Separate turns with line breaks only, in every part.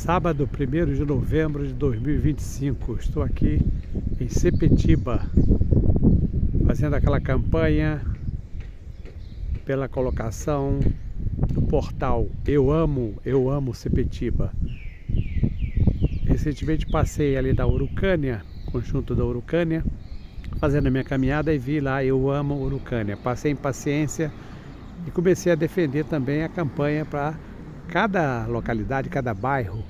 Sábado, 1º de novembro de 2025. Estou aqui em Sepetiba, fazendo aquela campanha pela colocação do portal Eu Amo Sepetiba. Recentemente passei ali da Urucânia, conjunto da Urucânia, fazendo a minha caminhada e vi lá Eu Amo Urucânia. Passei em Paciência e comecei a defender também a campanha para cada localidade, cada bairro,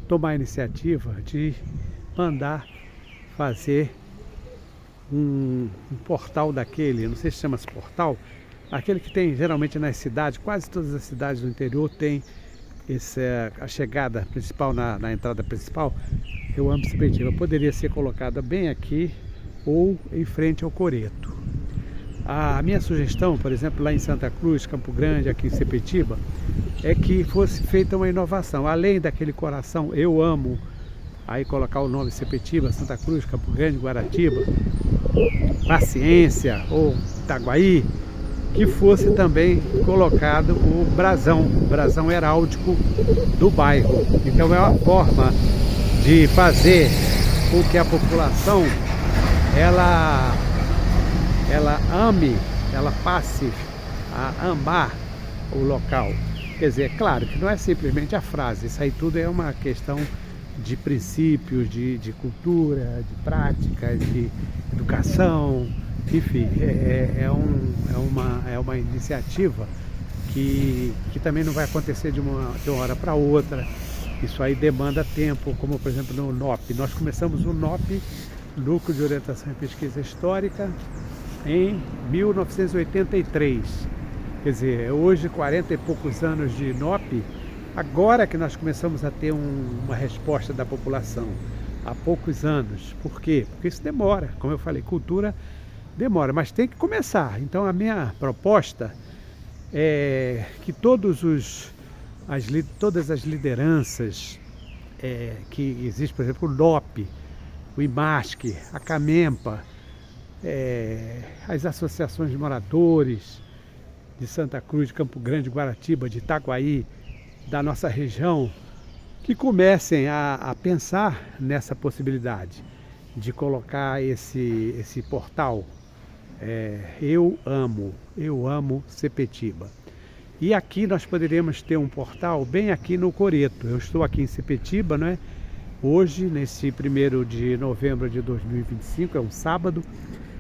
tomar a iniciativa de mandar fazer um portal daquele, não sei se chama-se portal, aquele que tem geralmente nas cidades, quase todas as cidades do interior tem a chegada principal na entrada principal. Eu Amo Sepetiba. Poderia ser colocada bem aqui ou em frente ao Coreto. A minha sugestão, por exemplo, lá em Santa Cruz, Campo Grande, aqui em Sepetiba, é que fosse feita uma inovação. Além daquele coração Eu Amo, aí colocar o nome Sepetiba, Santa Cruz, Campo Grande, Guaratiba, Paciência ou Itaguaí, que fosse também colocado o brasão heráldico do bairro. Então é uma forma de fazer com que a população ela ame, ela passe a amar o local. Quer dizer, é claro que não é simplesmente a frase, isso aí tudo é uma questão de princípios, de cultura, de prática, de educação, enfim, é uma iniciativa que também não vai acontecer de uma hora para outra. Isso aí demanda tempo, como por exemplo no NOP. Nós começamos o NOP, Núcleo de Orientação e Pesquisa Histórica, em 1983. Quer dizer, hoje 40 e poucos anos de NOP, agora que nós começamos a ter uma resposta da população, há poucos anos. Por quê? Porque isso demora, como eu falei, cultura demora, mas tem que começar. Então a minha proposta é que todas as lideranças que existem, por exemplo, o NOP, o IMASC, a CAMEMPA, as associações de moradores de Santa Cruz, de Campo Grande, Guaratiba, de Itaguaí, da nossa região, que comecem a pensar nessa possibilidade de colocar esse portal Eu Amo Sepetiba. E aqui nós poderíamos ter um portal bem aqui no Coreto. Eu estou aqui em Sepetiba, não é? Hoje, nesse 1º de novembro de 2025, é um sábado,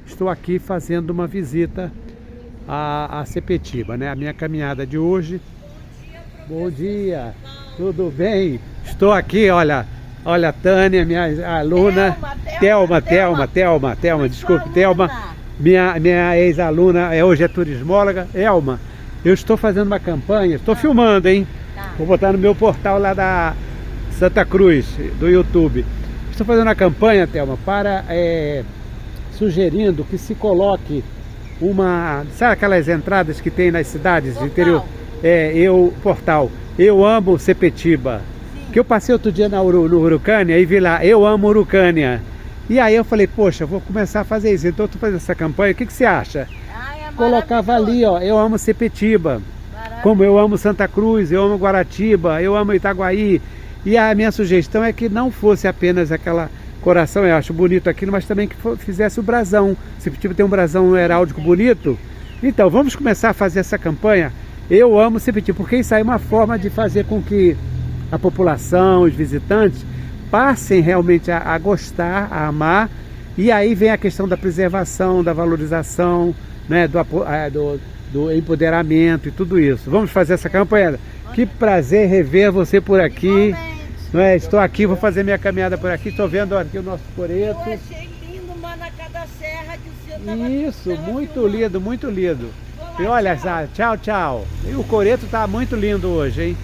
estou aqui fazendo uma visita a Sepetiba, né? A minha caminhada de hoje. Bom dia, tudo bem? Estou aqui, olha a Tânia, minha aluna, Thelma, desculpe, Thelma, minha ex-aluna, hoje é turismóloga. Elma, eu estou fazendo uma campanha, estou filmando, hein? Vou botar no meu portal lá da Santa Cruz, do YouTube. Estou fazendo uma campanha, Thelma, para sugerindo que se coloque sabe aquelas entradas que tem nas cidades do interior? Portal Eu Amo Sepetiba. Sim. Que eu passei outro dia no Urucânia e vi lá Eu Amo Urucânia. E aí eu falei, poxa, vou começar a fazer isso. Então eu estou fazendo essa campanha, o que você acha? Colocava ali, ó, Eu Amo Sepetiba. Como Eu Amo Santa Cruz, Eu Amo Guaratiba, Eu Amo Itaguaí. E a minha sugestão é que não fosse apenas aquela coração, eu acho bonito aquilo, mas também que fizesse o brasão. Sepetiba tem um brasão heráldico bonito. Então vamos começar a fazer essa campanha Eu Amo Sepetiba, porque isso aí é uma forma de fazer com que a população, os visitantes, passem realmente a gostar, a amar. E aí vem a questão da preservação, da valorização, né, do empoderamento e tudo isso. Vamos fazer essa campanha. Que prazer rever você por aqui. Não é? Estou aqui, vou fazer minha caminhada por aqui. Estou vendo aqui o nosso Coreto.
Eu achei lindo, Manacá da Serra, que o senhor estava...
Isso, muito lindo, muito lindo. E olha, tchau. E o Coreto está muito lindo hoje, hein?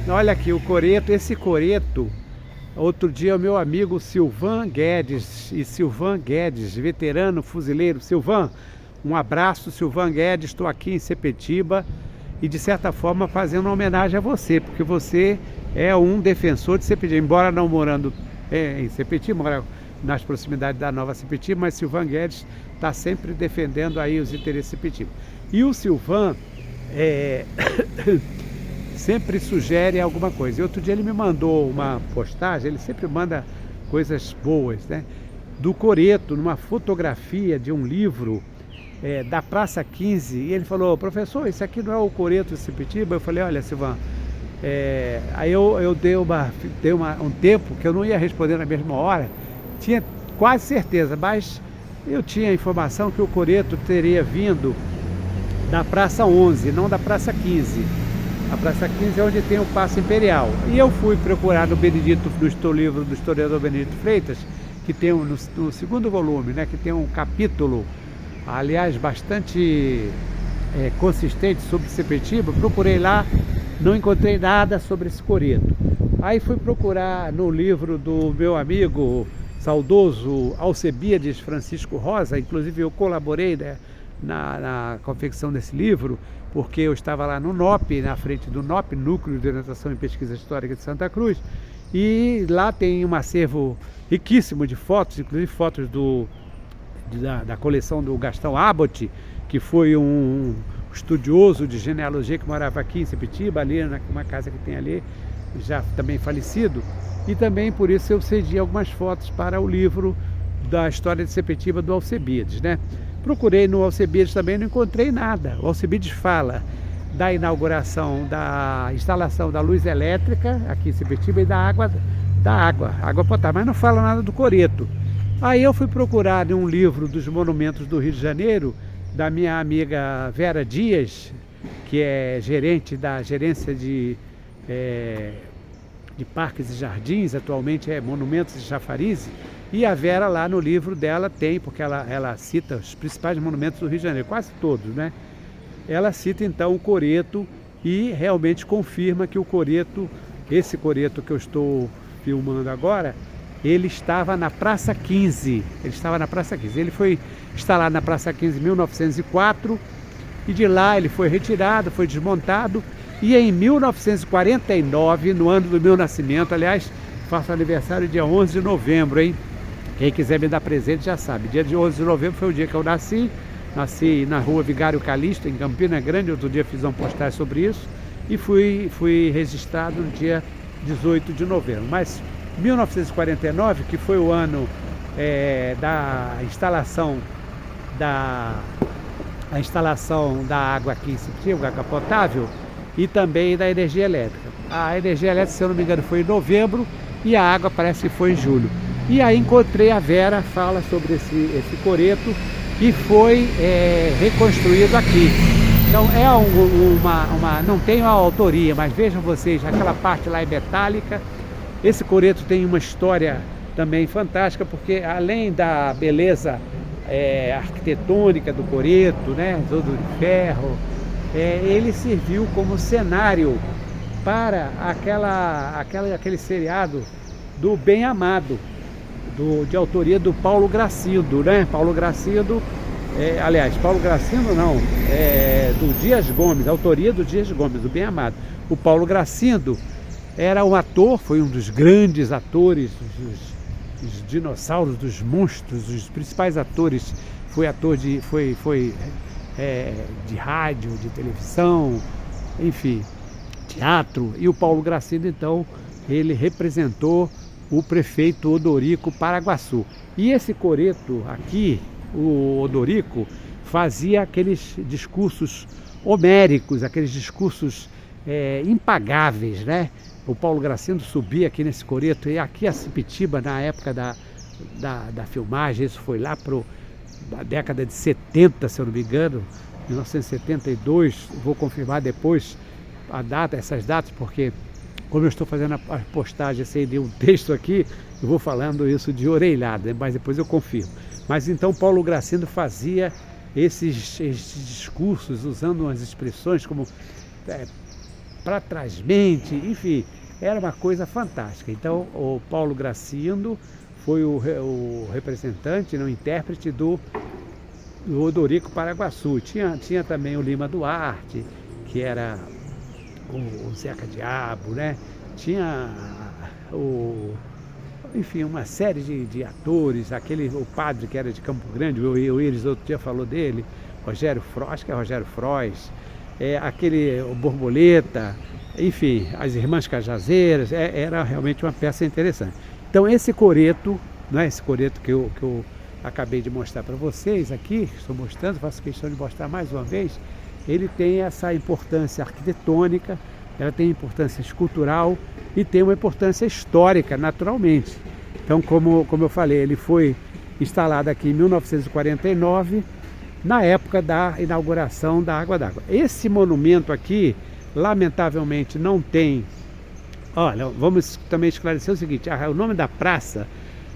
Olha aqui o Coreto, esse Coreto. Outro dia o meu amigo Silvan Guedes, veterano fuzileiro. Silvan, um abraço, Silvan Guedes. Estou aqui em Sepetiba e de certa forma fazendo uma homenagem a você, porque você é um defensor de Sepetiba, embora não morando em Sepetiba, mora nas proximidades da Nova Sepetiba, mas Silvan Guedes está sempre defendendo aí os interesses de Sepetiba. E o Silvan sempre sugere alguma coisa. E outro dia ele me mandou uma postagem, ele sempre manda coisas boas, né? Do coreto, numa fotografia de um livro da Praça 15, e ele falou: professor, isso aqui não é o coreto de Sepetiba? Eu falei: olha, Silvan, aí eu dei um tempo que eu não ia responder na mesma hora, tinha quase certeza, mas eu tinha a informação que o coreto teria vindo da Praça 11, não da Praça 15. A Praça 15 é onde tem o Paço Imperial. E eu fui procurar no livro do historiador Benedito Freitas, que tem no segundo volume, né, que tem um capítulo, aliás, bastante consistente sobre Sepetiba. Procurei lá, não encontrei nada sobre esse coreto. Aí fui procurar no livro do meu amigo saudoso Alcebiades Francisco Rosa, inclusive eu colaborei, né, na confecção desse livro, porque eu estava lá no NOP, na frente do NOP, Núcleo de Orientação e Pesquisa Histórica de Santa Cruz, e lá tem um acervo riquíssimo de fotos, inclusive fotos da coleção do Gastão Abbott, que foi um estudioso de genealogia que morava aqui em Sepetiba, ali numa casa que tem ali, já também falecido, e também por isso eu cedi algumas fotos para o livro da história de Sepetiba do Alcebiades, né? Procurei no Alcebiades também, não encontrei nada. O Alcebiades fala da inauguração da instalação da luz elétrica aqui em Sepetiba e da água potável, mas não fala nada do coreto. Aí eu fui procurar em um livro dos monumentos do Rio de Janeiro, da minha amiga Vera Dias, que é gerente da gerência de parques e jardins, atualmente é monumentos e chafariz. E a Vera lá no livro dela tem, porque ela cita os principais monumentos do Rio de Janeiro, quase todos, né? Ela cita então o coreto e realmente confirma que o coreto, esse coreto que eu estou filmando agora, ele estava na Praça 15. Ele estava na Praça 15. Ele foi instalado na Praça 15 em 1904 e de lá ele foi retirado, foi desmontado. E em 1949, no ano do meu nascimento, aliás, faço aniversário dia 11 de novembro, hein? Quem quiser me dar presente já sabe. Dia de 11 de novembro foi o dia que eu nasci. Nasci na rua Vigário Calixto, em Campina Grande. Outro dia fiz uma postagem sobre isso. E fui registrado no dia 18 de novembro. Mas 1949, que foi o ano da instalação da água aqui em Sepetiba, água potável, e também da energia elétrica. A energia elétrica, se eu não me engano, foi em novembro e a água parece que foi em julho. E aí encontrei a Vera, fala sobre esse coreto que foi reconstruído aqui. Então não tenho a autoria, mas vejam vocês, aquela parte lá é metálica. Esse coreto tem uma história também fantástica, porque além da beleza arquitetônica do coreto, né, todo de ferro, ele serviu como cenário para aquele seriado do Bem Amado, de autoria do Paulo Gracindo, né? Paulo Gracindo, Paulo Gracindo não, do Dias Gomes, autoria do Dias Gomes, do Bem Amado. O Paulo Gracindo era um ator, foi um dos grandes atores, dos dinossauros, dos monstros, dos principais atores. Foi ator de rádio, de televisão, enfim, teatro. E o Paulo Gracindo, então, ele representou o prefeito Odorico Paraguaçu. E esse coreto aqui, o Odorico, fazia aqueles discursos homéricos, aqueles discursos impagáveis, né? O Paulo Gracindo subia aqui nesse coreto, e aqui a Sepetiba, na época da filmagem, isso foi lá para a década de 70, se eu não me engano, 1972, vou confirmar depois essas datas, porque como eu estou fazendo a postagem sem ler um texto aqui, eu vou falando isso de orelhada, né? Mas depois eu confirmo. Mas então Paulo Gracindo fazia esses discursos, usando umas expressões como para trás mente, enfim, era uma coisa fantástica. Então o Paulo Gracindo foi o representante, o intérprete do Odorico Paraguaçu. Tinha também o Lima Duarte, que era o Zeca Diabo, né? Tinha enfim, uma série de atores, o padre que era de Campo Grande, o Iris outro dia falou dele, acho que é Rogério Frois, o Borboleta, enfim, as Irmãs Cajazeiras, era realmente uma peça interessante. Então esse coreto, né, esse coreto que eu acabei de mostrar para vocês aqui, estou mostrando, faço questão de mostrar mais uma vez, ele tem essa importância arquitetônica, ela tem importância escultural e tem uma importância histórica, naturalmente. Então, como eu falei, ele foi instalado aqui em 1949, na época da inauguração da Água d'Água. Esse monumento aqui, lamentavelmente, não tem... Olha, vamos também esclarecer o seguinte, o nome da praça,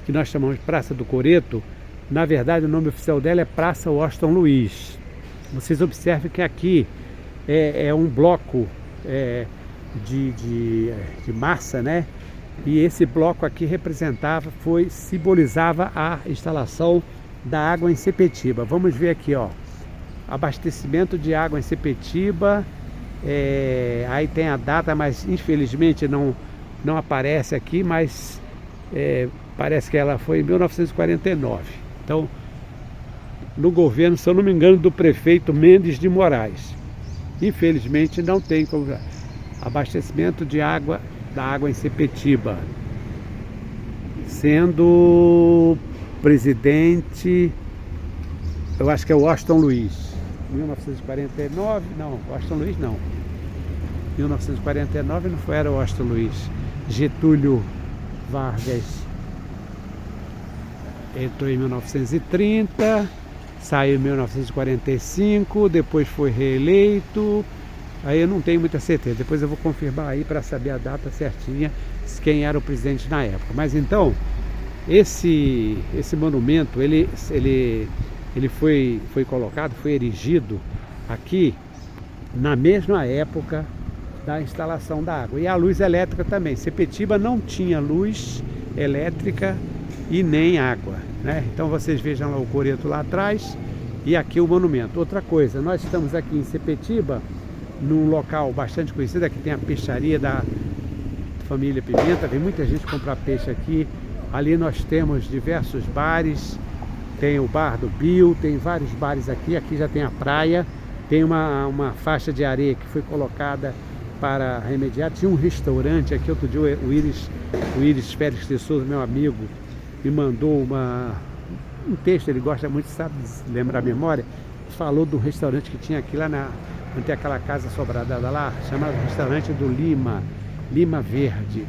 que nós chamamos de Praça do Coreto, na verdade o nome oficial dela é Praça Washington Luiz. Vocês observem que aqui é um bloco de massa, né? E esse bloco aqui simbolizava a instalação da água em Sepetiba. Vamos ver aqui, ó, abastecimento de água em Sepetiba, aí tem a data, mas infelizmente não aparece aqui, mas parece que ela foi em 1949. Então, no governo, se eu não me engano, do prefeito Mendes de Moraes. Infelizmente não tem como abastecimento da água em Sepetiba, sendo presidente, eu acho que é o Washington Luiz, 1949, não, Washington Luiz não, 1949 não era o Washington Luiz, Getúlio Vargas entrou em 1930, saiu em 1945, depois foi reeleito. Aí eu não tenho muita certeza, depois eu vou confirmar aí para saber a data certinha, quem era o presidente na época. Mas então, esse monumento, ele foi colocado, foi erigido aqui na mesma época da instalação da água. E a luz elétrica também. Sepetiba não tinha luz elétrica e nem água, né? Então vocês vejam lá o coreto lá atrás e aqui o monumento. Outra coisa, nós estamos aqui em Sepetiba, num local bastante conhecido, aqui tem a peixaria da família Pimenta, vem muita gente comprar peixe aqui. Ali nós temos diversos bares, tem o bar do Bill, tem vários bares aqui já tem a praia, tem uma faixa de areia que foi colocada para remediar, tinha um restaurante aqui, outro dia o Iris Félix de Souza, meu amigo, me mandou um texto, ele gosta muito, sabe, lembra a memória, falou do restaurante que tinha aqui lá não tem aquela casa sobradada lá, chamado restaurante do Lima Verde,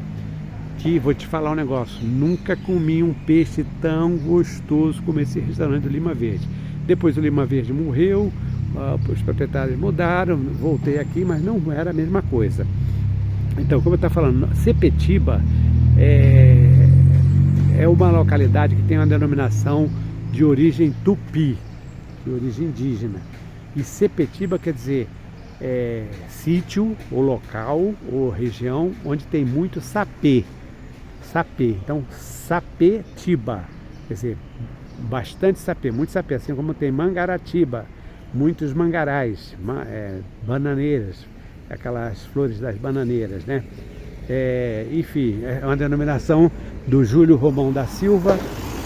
que vou te falar um negócio, nunca comi um peixe tão gostoso como esse restaurante do Lima Verde. Depois o Lima Verde morreu, os proprietários mudaram, voltei aqui, mas não era a mesma coisa. Então, como eu estava falando, Sepetiba é uma localidade que tem uma denominação de origem tupi, de origem indígena. E Sepetiba quer dizer sítio, ou local, ou região onde tem muito sapê. Então, Sapetiba, quer dizer, bastante sapê, muito sapê, assim como tem Mangaratiba, muitos mangarais, bananeiras, aquelas flores das bananeiras, né? Enfim, é uma denominação do Júlio Romão da Silva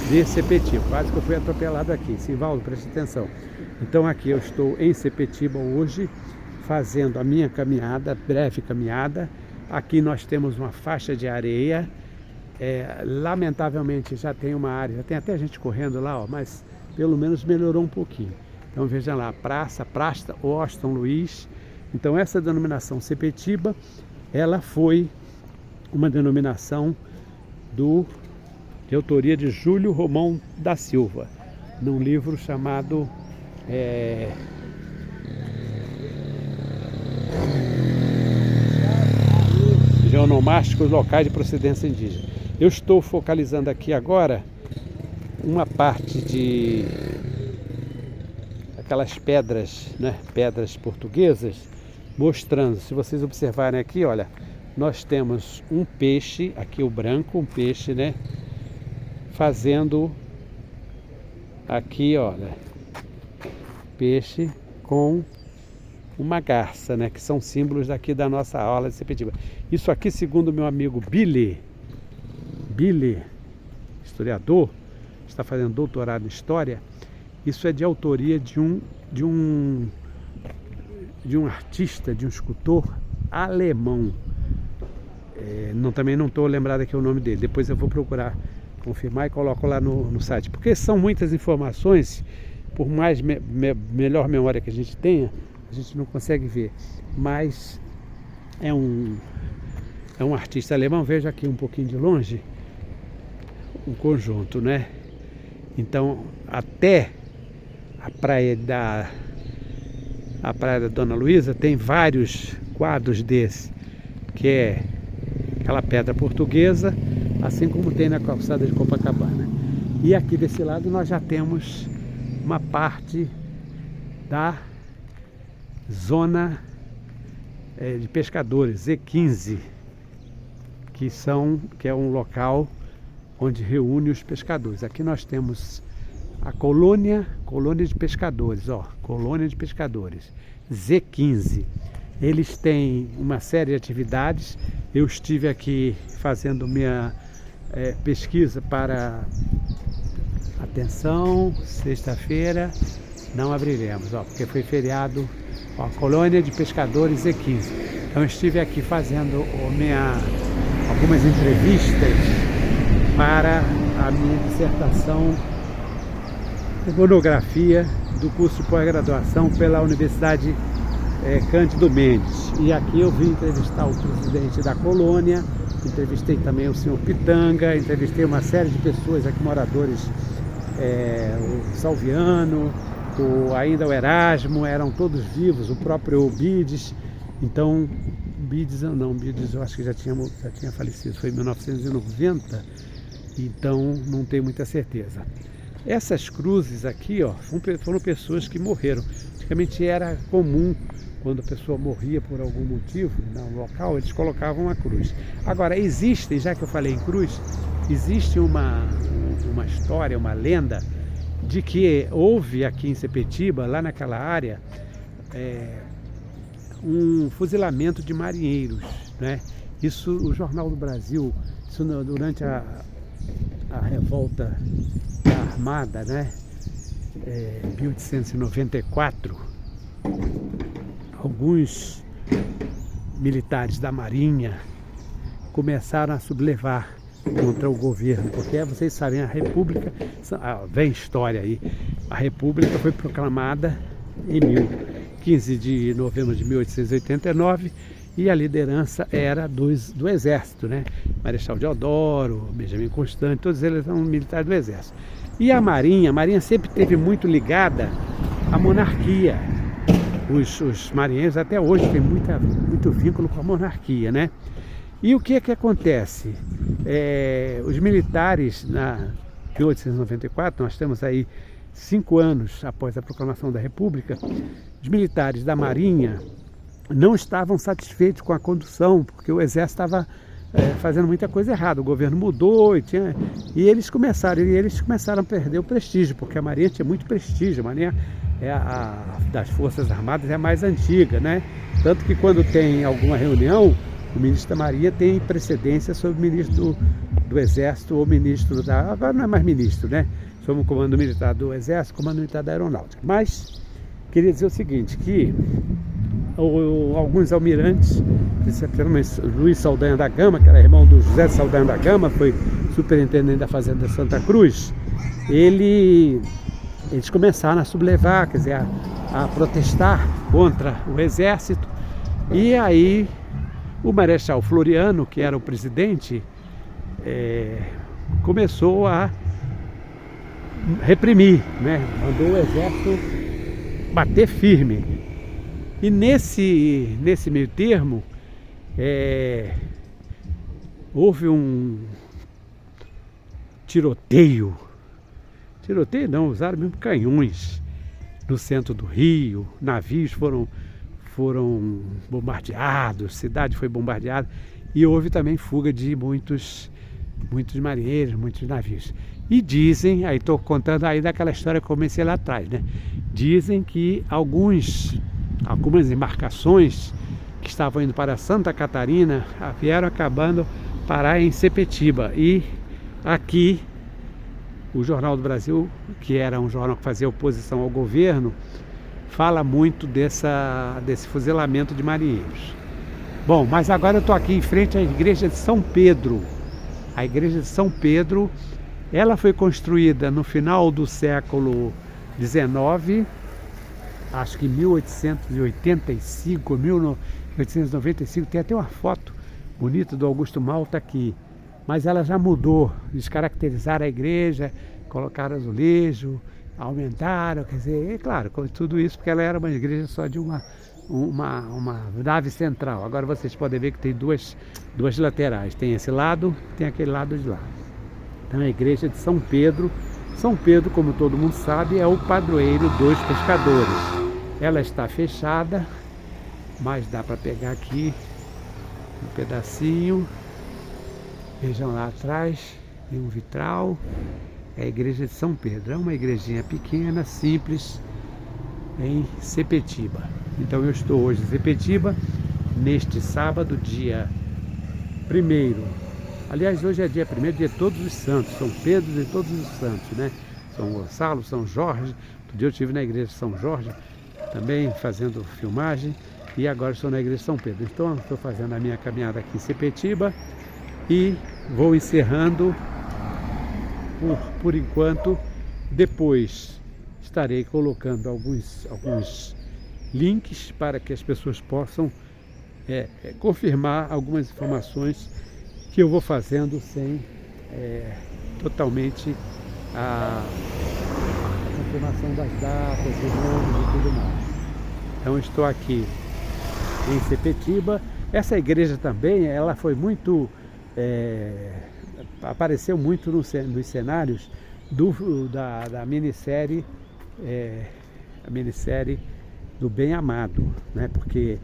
de Sepetiba. Quase que eu fui atropelado aqui. Sivaldo, preste atenção. Então aqui eu estou em Sepetiba hoje, fazendo a minha caminhada, breve caminhada. Aqui nós temos uma faixa de areia. Lamentavelmente já tem uma área, já tem até gente correndo lá, ó, mas pelo menos melhorou um pouquinho. Então vejam lá, Praça Washington Luiz. Então essa denominação Sepetiba, ela foi uma denominação de autoria de Júlio Romão da Silva, num livro chamado Geonomásticos Locais de Procedência Indígena. Eu estou focalizando aqui agora uma parte de aquelas pedras, né, pedras portuguesas, mostrando, se vocês observarem aqui, olha, nós temos um peixe, aqui o branco, um peixe, né, fazendo aqui, olha, peixe com uma garça, né, que são símbolos daqui da nossa aula de Sepetiba. Isso aqui, segundo o meu amigo Billy, historiador, está fazendo doutorado em História, isso é de autoria de um artista, de um escultor alemão. Também não estou lembrado aqui o nome dele. Depois eu vou procurar confirmar e coloco lá no site. Porque são muitas informações, por mais melhor memória que a gente tenha, a gente não consegue ver. Mas é um artista alemão. Veja aqui um pouquinho de longe um conjunto, né? Então, até a praia da Dona Luísa tem vários quadros desse, que é aquela pedra portuguesa, assim como tem na calçada de Copacabana. E aqui desse lado nós já temos uma parte da zona de pescadores, Z15, que é um local onde reúne os pescadores. Aqui nós temos a colônia de pescadores, colônia de pescadores, Z15. Eles têm uma série de atividades. Eu estive aqui fazendo minha pesquisa para, atenção, sexta-feira não abriremos, porque foi feriado, colônia de pescadores Z15. Então eu estive aqui fazendo algumas entrevistas para a minha dissertação de monografia do curso de pós-graduação pela Universidade Cândido Mendes. E aqui eu vim entrevistar o presidente da colônia, entrevistei também o senhor Pitanga, entrevistei uma série de pessoas aqui, moradores, o Salviano, ainda o Erasmo, eram todos vivos, o próprio Bides. Então, Bides eu acho que já tinha falecido, foi em 1990, então não tenho muita certeza. Essas cruzes aqui, foram pessoas que morreram. Antigamente era comum, quando a pessoa morria por algum motivo no local, eles colocavam uma cruz. Agora, já que eu falei em cruz, existe uma história, uma lenda, de que houve aqui em Sepetiba, lá naquela área, um fuzilamento de marinheiros, né? Isso, o Jornal do Brasil, durante a revolta da Armada, né? 1894, alguns militares da Marinha começaram a sublevar contra o governo, porque vocês sabem, a República, vem história aí, a República foi proclamada em 15 de novembro de 1889 e a liderança era do Exército, né? Marechal Deodoro, Benjamin Constant, todos eles eram militares do Exército. E a Marinha sempre esteve muito ligada à monarquia. Os marinheiros até hoje têm muito vínculo com a monarquia, né? E o que acontece? Os militares, na 1894, nós estamos aí 5 anos após a proclamação da República, os militares da Marinha não estavam satisfeitos com a condução, porque o Exército estava fazendo muita coisa errada, o governo mudou e eles começaram a perder o prestígio, porque a Marinha tinha muito prestígio. A Marinha das Forças Armadas é a mais antiga, né? Tanto que quando tem alguma reunião, o ministro da Marinha tem precedência sobre o ministro do Exército ou ministro agora não é mais ministro, né? Somos o comando militar do Exército, comando militar da Aeronáutica. Mas queria dizer o seguinte, que alguns almirantes, principalmente Luiz Saldanha da Gama, que era irmão do José Saldanha da Gama, foi superintendente da Fazenda Santa Cruz, eles começaram a sublevar, quer dizer, a protestar contra o Exército. E aí o Marechal Floriano, que era o presidente, começou a reprimir, né? Mandou o Exército bater firme. E nesse meio termo, houve um tiroteio não, usaram mesmo canhões no centro do Rio, navios foram bombardeados, cidade foi bombardeada, e houve também fuga de muitos marinheiros, muitos navios. E dizem, aí estou contando aí daquela história que eu comecei lá atrás, né? Dizem que algumas embarcações que estavam indo para Santa Catarina vieram acabando parar em Sepetiba. E aqui o Jornal do Brasil, que era um jornal que fazia oposição ao governo, fala muito desse fuzilamento de marinheiros. Bom, mas agora eu estou aqui em frente à igreja de São Pedro. A igreja de São Pedro, ela foi construída no final do século XIX, acho que 1885, 1895, tem até uma foto bonita do Augusto Malta aqui. Mas ela já mudou, descaracterizaram a igreja, colocaram azulejo, aumentaram, quer dizer, é claro, com tudo isso, porque ela era uma igreja só de uma nave central. Agora vocês podem ver que tem duas laterais, tem esse lado, tem aquele lado de lá. Então a igreja de São Pedro. São Pedro, como todo mundo sabe, é o padroeiro dos pescadores. Ela está fechada, mas dá para pegar aqui um pedacinho. Vejam lá atrás, tem um vitral. É a igreja de São Pedro. É uma igrejinha pequena, simples, em Sepetiba. Então eu estou hoje em Sepetiba, neste sábado, dia 1º. Aliás, hoje é dia 1º, dia de Todos os Santos, São Pedro e Todos os Santos, né? São Gonçalo, São Jorge. Outro dia eu estive na igreja de São Jorge, também fazendo filmagem, e agora estou na igreja de São Pedro. Então estou fazendo a minha caminhada aqui em Sepetiba e vou encerrando por enquanto. Depois estarei colocando alguns links para que as pessoas possam confirmar algumas informações que eu vou fazendo sem totalmente a confirmação das datas, dos nomes e tudo mais. Então estou aqui em Sepetiba. Essa igreja também, ela foi muito, apareceu muito nos cenários da minissérie, a minissérie do Bem Amado, né? Porque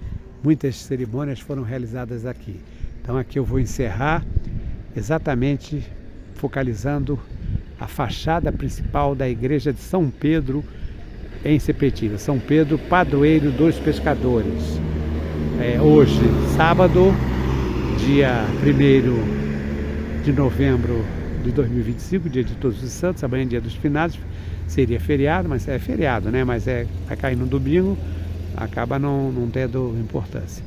muitas cerimônias foram realizadas aqui. Então aqui eu vou encerrar exatamente focalizando a fachada principal da igreja de São Pedro em Sepetiba. São Pedro, padroeiro dos pescadores. Hoje, sábado, dia 1º de novembro de 2025, dia de Todos os Santos. Amanhã é dia dos finados, seria feriado, mas é feriado, né? Mas vai cair no domingo, acaba não tendo importância.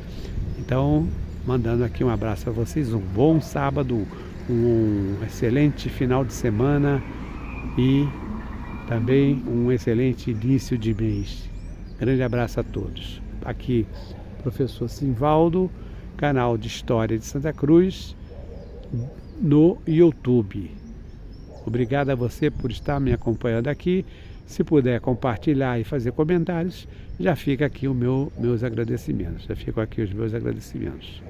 Então, mandando aqui um abraço a vocês, um bom sábado, um excelente final de semana e também um excelente início de mês. Grande abraço a todos. Aqui, professor Simvaldo, canal de História de Santa Cruz, no YouTube. Obrigado a você por estar me acompanhando aqui. Se puder compartilhar e fazer comentários, já fica aqui meus agradecimentos. Já ficam aqui os meus agradecimentos.